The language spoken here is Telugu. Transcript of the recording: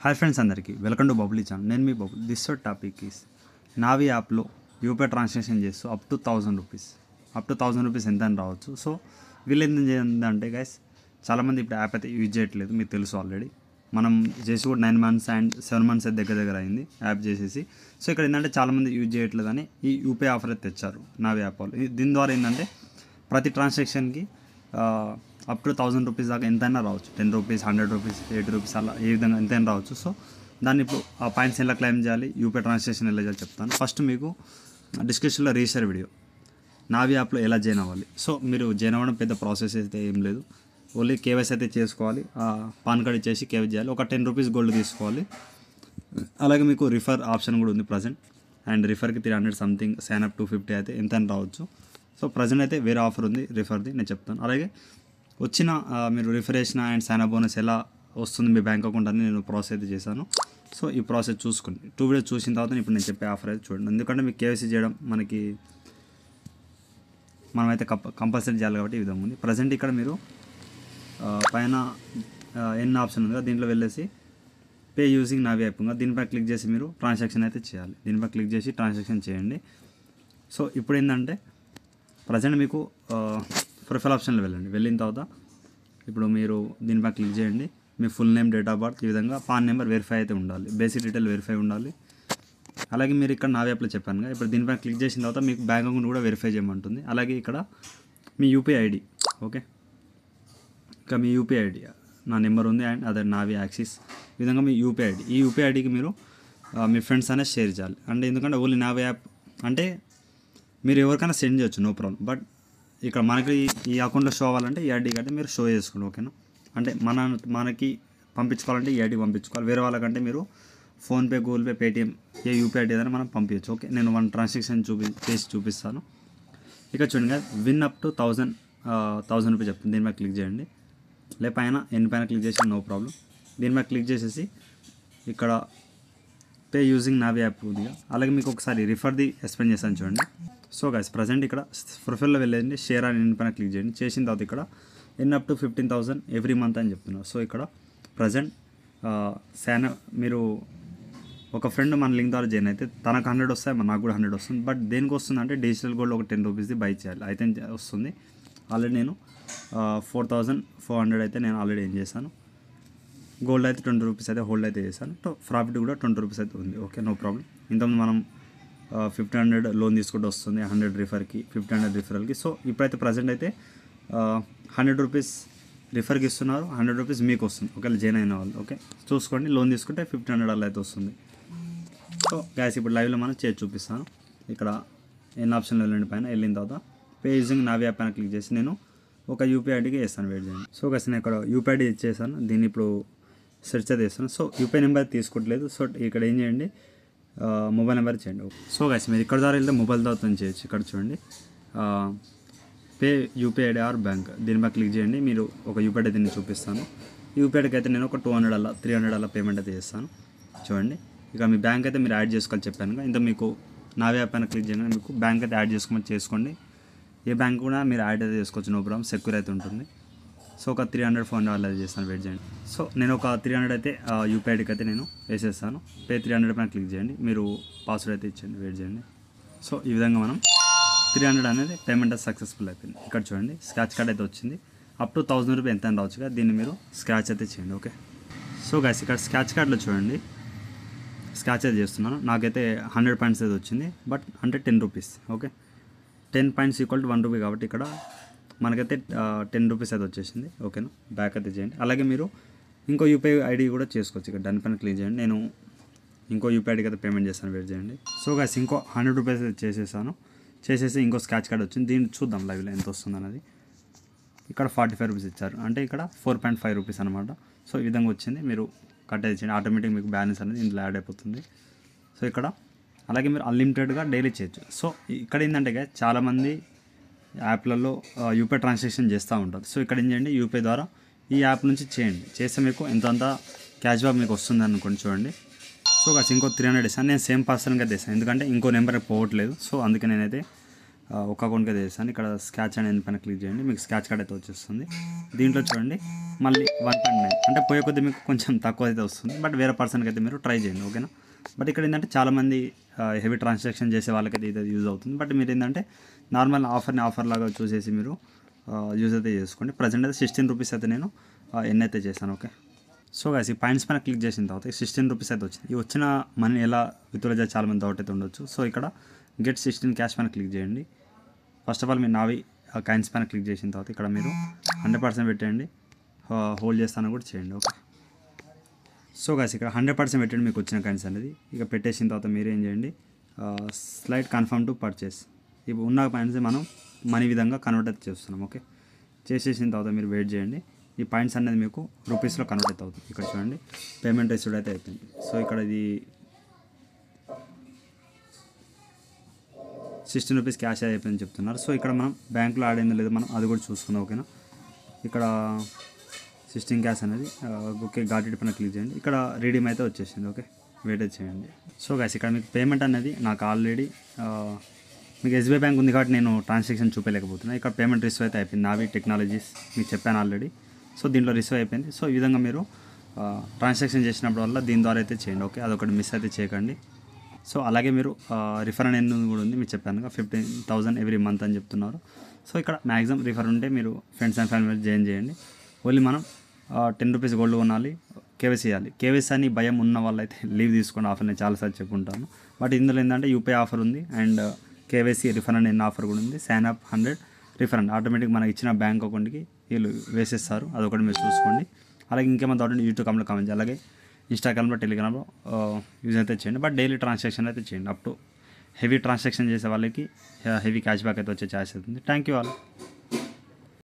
హాయ్ ఫ్రెండ్స్ అందరికీ వెల్కమ్ టు బబులీ ఛానల్. నేను మీ Bubble. This topic is Navi యాప్లో యూపీఐ ట్రాన్సాక్షన్ చేస్తూ అప్ టు 1000 రూపీస్ ఎంత అని రావచ్చు. సో వీళ్ళు ఏం చేయందంటే గైస్, చాలామంది ఇప్పుడు యాప్ అయితే యూజ్ చేయట్లేదు, మీకు తెలుసు ఆల్రెడీ. మనం చేసి కూడా 9 months అండ్ 7 months అయితే దగ్గర అయింది యాప్ చేసేసి. సో ఇక్కడ ఏంటంటే చాలామంది యూజ్ చేయట్లేదని ఈ యూపీఐ ఆఫర్ అయితే తెచ్చారు నావీ యాప్ వాళ్ళు. దీని ద్వారా ఏంటంటే ప్రతి ట్రాన్సాక్షన్కి అప్ టు 1000 రూపీస్ దాకా ఎంతైనా రావచ్చు. 10 రూపీస్, 100 రూపీస్, 80 రూపీస్, అలా ఏ విధంగా ఎంతైనా రావచ్చు. సో దాన్ని ఇప్పుడు ఆ పాయింట్స్ ఎలా క్లెయిమ్ చేయాలి, యూపీఐ ట్రాన్సాక్షన్ ఎలా చేయాలి చెప్తాను. ఫస్ట్ మీకు డిస్క్రిప్షన్లో రిజిస్టర్ వీడియో నావీ యాప్లో ఎలా జాయిన్ అవ్వాలి. సో మీరు జాయిన్ అవ్వడం పెద్ద ప్రాసెస్ అయితే ఏం లేదు, ఓన్లీ కేవైసీ అయితే చేసుకోవాలి. పాన్ కార్డ్ ఇచ్చేసి కేవైసీ చేయాలి. ఒక 10 రూపీస్ గోల్డ్ తీసుకోవాలి. అలాగే మీకు రిఫర్ ఆప్షన్ కూడా ఉంది ప్రజెంట్, అండ్ రిఫర్కి 300 సంథింగ్, సైన్ అప్ 250 అయితే ఎంతైనా రావచ్చు. సో ప్రజెంట్ అయితే వేరే ఆఫర్ ఉంది రిఫర్ది, నేను చెప్తాను. అలాగే వచ్చిన మీరు రిఫర్ చేసిన అండ్ సైన్ అప్ బోనస్ ఎలా వస్తుంది మీ బ్యాంక్ అకౌంట్ అని నేను ప్రాసెస్ అయితే చేశాను. సో ఈ ప్రాసెస్ చూసుకోండి. 2 వీడియోస్ చూసిన తర్వాత ఇప్పుడు నేను చెప్పే ఆఫర్ అయితే చూడండి. ఎందుకంటే మీకు కేవైసీ చేయడం మనమైతే కంపల్సరీ చేయాలి కాబట్టి ఈ విధంగా ఉంది. ప్రజెంట్ ఇక్కడ మీరు పైన ఎన్ ఆప్షన్ ఉంది కదా, దీంట్లో వెళ్ళేసి పే యూజింగ్ నావీ యాప్ ఉంది, దీనిపై క్లిక్ చేసి మీరు ట్రాన్సాక్షన్ అయితే చేయాలి. దీనిపై క్లిక్ చేసి ట్రాన్సాక్షన్ చేయండి. సో ఇప్పుడు ఏంటంటే ప్రజెంట్ మీకు ప్రొఫైల్ ఆప్షన్లో వెళ్ళండి. వెళ్ళిన తర్వాత ఇప్పుడు మీరు దీనిపై క్లిక్ చేయండి. మీ full name, date of birth, ఈ విధంగా పాన్ నెంబర్ వెరిఫై అయితే ఉండాలి, బేసిక్ డీటెయిల్ వెరిఫై ఉండాలి. అలాగే మీరు ఇక్కడ నావీ యాప్లో చెప్పాను కదా, ఇప్పుడు దీనిపై క్లిక్ చేసిన తర్వాత మీకు బ్యాంక్ అకౌంట్ కూడా వెరిఫై చేయమంటుంది. అలాగే ఇక్కడ మీ యూపీఐ ఐడి, ఓకే, ఇంకా మీ యూపీఐ ఐడి నా నెంబర్ ఉంది అండ్ అదే నావీ యాక్సిస్, ఈ విధంగా మీ యూపీఐ ఐడి, ఈ యూపీఐ ఐడికి మీరు మీ ఫ్రెండ్స్ అనేది షేర్ చేయాలి. అంటే ఎందుకంటే ఓన్లీ నావీ యాప్ అంటే మీరు ఎవరికైనా సెండ్ చేయొచ్చు, నో ప్రాబ్లం. బట్ ఇక్కడ మనకి ఈ అకౌంట్లో షో అవ్వాలంటే ఈ ఐడి కంటే మీరు షో చేసుకోండి, ఓకేనా. అంటే మనకి పంపించుకోవాలంటే ఈ ఐడి పంపించుకోవాలి. వేరే వాళ్ళకంటే మీరు ఫోన్పే, గూగుల్ పే, పేటిఎం, ఏ యూపీఐ ఐడి ఏదైనా మనం పంపించచ్చు, ఓకే. నేను 1 ట్రాన్సాక్షన్ చేసి చూపిస్తాను. ఇక చూడండి, విన్ అప్ టు 1000 రూపీస్ చెప్తుంది. దీని మీద క్లిక్ చేయండి. పైన ఎన్ పైన క్లిక్ చేసి నో ప్రాబ్లం. దీని మీద క్లిక్ చేసేసి ఇక్కడ పే యూజింగ్ నావీ యాప్ ఉంది. అలాగే మీకు ఒకసారి రిఫర్ది ఎక్స్ప్లెయిన్ చేస్తాను చూడండి. సో గైస్ ప్రజెంట్ ఇక్కడ ప్రొఫైల్లో వెళ్ళండి, షేర్ అని ఎన్ పైన క్లిక్ చేయండి. చేసిన తర్వాత ఇక్కడ ఎన్ అప్ టు 15,000 ఎవ్రీ మంత్ అని చెప్తున్నారు. సో ఇక్కడ ప్రజెంట్ మీరు ఒక ఫ్రెండ్ మన లింక్ ద్వారా జాయిన్ అయితే తనకు 100 వస్తాయి, నాకు కూడా 100 వస్తుంది. బట్ దేనికి వస్తుంది అంటే డిజిటల్ గోల్డ్ ఒక 10 రూపీస్ది బై చేయాలి అయితే వస్తుంది. ఆల్రెడీ నేను 4,400 అయితే నేను ఆల్రెడీ ఏం చేశాను, గోల్డ్ అయితే 20 రూపీస్ అయితే హోల్డ్ అయితే చేశాను. ప్రాఫిట్ కూడా 20 రూపీస్ అయితే ఉంది, ఓకే, నో ప్రాబ్లం. ఇంతకుముందు మనం 1500 లోన్ తీసుకుంటూ వస్తుంది, 100 రిఫర్కి, 1500 రిఫరల్కి. సో ఇప్పుడైతే ప్రజెంట్ అయితే 100 రూపీస్ రిఫర్కి ఇస్తున్నారు, 100 రూపీస్ మీకు వస్తుంది, ఒకవేళ జాయిన్ అయిన వాళ్ళు, ఓకే. చూసుకోండి, లోన్ తీసుకుంటే 1500 అలా అయితే వస్తుంది. సో గ్యాస్ ఇప్పుడు లైవ్లో మనం చేసి చూపిస్తాను. ఇక్కడ ఎన్ ఆప్షన్లో వెళ్ళండి, పైన వెళ్ళిన తర్వాత పే యూజింగ్ నావీ యాప్ పైన క్లిక్ చేసి నేను ఒక యూపీఐ ఐడికి వేస్తాను, వెయిట్ చేయండి. సో గ్యాస్ నేను ఇక్కడ యూపీఐ ఐడి ఇచ్చేసాను, దీన్ని ఇప్పుడు సెర్చ్ అయితే వేస్తాను. సో యూపీఐ నెంబర్ తీసుకోవట్లేదు. సో ఇక్కడ ఏం చేయండి, మొబైల్ నెంబర్ చేయండి. సో గైస్ మీరు ఇక్కడ ద్వారా వెళ్తే మొబైల్ ద్వారా చేయొచ్చు. ఇక్కడ చూడండి, pay UPI ID or bank, దీనిపై క్లిక్ చేయండి. మీరు ఒక యూపీఐ ఐడి నేను చూపిస్తాను. యూపీఐ ఐడికి అయితే నేను ఒక 200 అలా 300 అలా పేమెంట్ అయితే చేస్తాను. చూడండి, ఇక మీ బ్యాంక్ అయితే మీరు యాడ్ చేసుకోవాలి చెప్పాను. ఇంత మీకు నావీ యాప్ పైన క్లిక్ చేయండి, మీకు బ్యాంక్ అయితే యాడ్ చేసుకోండి. ఏ బ్యాంక్ కూడా మీరు యాడ్ అయితే చేసుకోవచ్చు, నో ప్రాబ్లం, సెక్యూర్ అయితే ఉంటుంది. సో ఒక 300-400 అలా చేస్తాను, వెయిట్ చేయండి. సో నేను ఒక 300 అయితే యూపీఐ ఐడికి అయితే నేను వేసేస్తాను. పే 300 పైన క్లిక్ చేయండి, మీరు పాస్వర్డ్ అయితే ఇచ్చేయండి, వెయిట్ చేయండి. సో ఈ విధంగా మనం 300 అనేది పేమెంట్ సక్సెస్ఫుల్ అయిపోయింది. ఇక్కడ చూడండి, స్క్రాచ్ కార్డ్ అయితే వచ్చింది. అప్ టు 1000 రూపీస్ ఎంత అని రావచ్చు కదా, దీన్ని మీరు స్క్రాచ్ అయితే చేయండి, ఓకే. సో గైస్ ఇక్కడ స్క్రాచ్ కార్డ్లో చూడండి, స్క్రాచ్ అయితే చేస్తున్నాను. నాకైతే 100 పాయింట్స్ అయితే వచ్చింది, బట్ అంటే 10 rupees, okay. 10 points equal to 1 rupee కాబట్టి ఇక్కడ మనకైతే 10 రూపీస్ అయితే వచ్చేసింది, ఓకేనా. బ్యాక్ అయితే చేయండి. అలాగే మీరు ఇంకో యూపీఐ ఐడి కూడా చేసుకోవచ్చు. ఇక్కడ దానిపైన క్లిక్ చేయండి. నేను ఇంకో యూపీఐ ఐడికి అయితే పేమెంట్ చేస్తాను, వెయిట్ చేయండి. సో గైస్ ఇంకో 100 రూపీస్ అయితే చేసేసి ఇంకో స్క్రాచ్ కార్డ్ వచ్చింది. దీన్ని చూద్దాం లైవ్లో ఎంత వస్తుంది అన్నది. ఇక్కడ 45 రూపీస్ ఇచ్చారు, అంటే ఇక్కడ 4.5 రూపీస్ అనమాట. సో ఈ విధంగా వచ్చింది, మీరు కట్ అయితే చేయండి. ఆటోమేటిక్ మీకు బ్యాలెన్స్ అనేది ఇందులో యాడ్ అయిపోతుంది. సో ఇక్కడ అలాగే మీరు అన్లిమిటెడ్గా డైలీ చేయొచ్చు. సో ఇక్కడ ఏంటంటే చాలామంది యాప్లలో యూపీఐ ట్రాన్సాక్షన్ చేస్తూ ఉంటారు. సో ఇక్కడ ఏం చేయండి, యూపీఐ ద్వారా ఈ యాప్ నుంచి చేయండి. చేస్తే మీకు ఎంతంత క్యాష్ బ్యాక్ మీకు వస్తుంది అనుకోండి, చూడండి. సో ఇంకో 300 ఇస్తాను. నేను సేమ్ పర్సన్గా తెస్తాను, ఎందుకంటే ఇంకో నెంబర్ పోవట్లేదు. సో అందుకే నేనైతే ఒక అకౌంట్కి అయితే చేస్తాను. ఇక్కడ స్క్రాచ్ అండ్ ఎన్ పైన క్లిక్ చేయండి, మీకు స్క్రాచ్ కార్డ్ అయితే వచ్చేస్తుంది. దీంట్లో చూడండి మళ్ళీ 1.9 అంటే పోయే కొద్దీ మీకు కొంచెం తక్కువ అయితే వస్తుంది, బట్ వేరే పర్సన్కి అయితే మీరు ట్రై చేయండి, ఓకేనా. బట్ ఇక్కడ ఏంటంటే చాలామంది హెవీ ట్రాన్సాక్షన్ చేసే వాళ్ళకైతే ఇది యూజ్ అవుతుంది. బట్ మీరు ఏంటంటే నార్మల్ ఆఫర్ లాగా చూసేసి మీరు యూజ్ అయితే చేసుకోండి. ప్రజెంట్ అయితే 16 రూపీస్ అయితే నేను ఎన్ అయితే చేశాను, ఓకే. సో గైస్ ఈ పాయింట్స్ పైన క్లిక్ చేసిన తర్వాత 16 రూపీస్ అయితే వచ్చింది. ఈ వచ్చిన మనీ ఎలా విత్డ్రా చేయాలి చాలామంది డౌట్ అయితే ఉండొచ్చు. సో ఇక్కడ గెట్ 16 క్యాష్ పైన క్లిక్ చేయండి. ఫస్ట్ ఆఫ్ ఆల్ మీరు నావి కాయిన్స్ పైన క్లిక్ చేసిన తర్వాత ఇక్కడ మీరు 100% పెట్టండి, హోల్డ్ చేస్తాను కూడా చేయండి, ఓకే. సో గైస్ ఇక్కడ 100% పెట్టండి మీకు వచ్చిన కాయిన్స్ అనేది. ఇక పెట్టేసిన తర్వాత మీరు ఏం చేయండి, స్లైడ్ కన్ఫర్మ్ టు పర్చేస్. ఇప్పుడు ఉన్న పాయింట్స్ మనం మనీ విధంగా కన్వర్ట్ అయితే చేస్తున్నాం, ఓకే. చేసేసిన తర్వాత మీరు వెయిట్ చేయండి. ఈ పాయింట్స్ అనేది మీకు రూపీస్లో కన్వర్ట్ అయితే అవుతుంది. ఇక్కడ చూడండి పేమెంట్ రిసీవ్డ్ అయితే అయిపోయింది. సో ఇక్కడ ఇది 16 రూపీస్ క్యాష్ అయిపోయిందని చెప్తున్నారు. సో ఇక్కడ మనం బ్యాంకులో యాడ్ అయిందో లేదో మనం అది కూడా చూసుకుందాం, ఓకేనా. ఇక్కడ 16 క్యాష్ అనేది ఓకే ఘాట్ ఇట్ పైన క్లిక్ చేయండి. ఇక్కడ రీడీమ్ అయితే వచ్చేసింది, ఓకే. వెయిట్ చేయండి. సో గైస్ ఇక్కడ మీకు పేమెంట్ అనేది నాకు ఆల్రెడీ మీకు ఎస్బీఐ బ్యాంక్ ఉంది కాబట్టి నేను ట్రాన్సాక్షన్ చూపించలేకపోతున్నాను. ఇక్కడ పేమెంట్ రిసీవ్ అయితే అయిపోయింది. నావి టెక్నాలజీస్ మీకు చెప్పాను ఆల్రెడీ. సో దీంట్లో రిసీవ్ అయిపోయింది. సో ఈ విధంగా మీరు ట్రాన్సాక్షన్ చేసినప్పుడు వల్ల దీని ద్వారా అయితే చేయండి, ఓకే. అదొకటి మిస్ అయితే చేయకండి. సో అలాగే మీరు రిఫర్ అనేది కూడా ఉంది, మీకు చెప్పాను 15,000 ఎవ్రీ మంత్ అని చెప్తున్నారు. సో ఇక్కడ మ్యాక్సిమం రిఫర్ ఉంటే మీరు ఫ్రెండ్స్ అండ్ ఫ్యామిలీ జాయిన్ చేయండి. ఓన్లీ మనం 10 రూపీస్ గోల్డ్ కొనాలి, కేవైసీ చేయాలి. కేవైసీ అని భయం ఉన్న వాళ్ళైతే లీవ్ తీసుకోండి, ఆఫర్ నేను చాలాసార్లు చెప్పుకుంటాను. బట్ ఇందులో ఏంటంటే యూపీఐ ఆఫర్ ఉంది అండ్ కేవైసీ రిఫండ్ అనే ఆఫర్ కూడా ఉంది. సైన్ అప్ 100 రిఫండ్ ఆటోమేటిక్ మనకి ఇచ్చిన బ్యాంక్ అకౌంట్కి వీళ్ళు వేసేస్తారు, అదొకటి మీరు చూసుకోండి. అలాగే ఇంకేమైనా డౌట్ ఉంటే యూట్యూబ్ కామెంట్లో కామెంట్ చేయండి. అలాగే ఇన్స్టాగ్రామ్లో టెలిగ్రామ్లో యూజ్ అయితే చేయండి. బట్ డైలీ ట్రాన్సాక్షన్ అయితే చేయండి. అప్ టు హెవీ ట్రాన్సాక్షన్ చేసే వాళ్ళకి హెవీ క్యాష్ బ్యాక్ అయితే వచ్చే ఛాన్స్ అవుతుంది. Thank you all.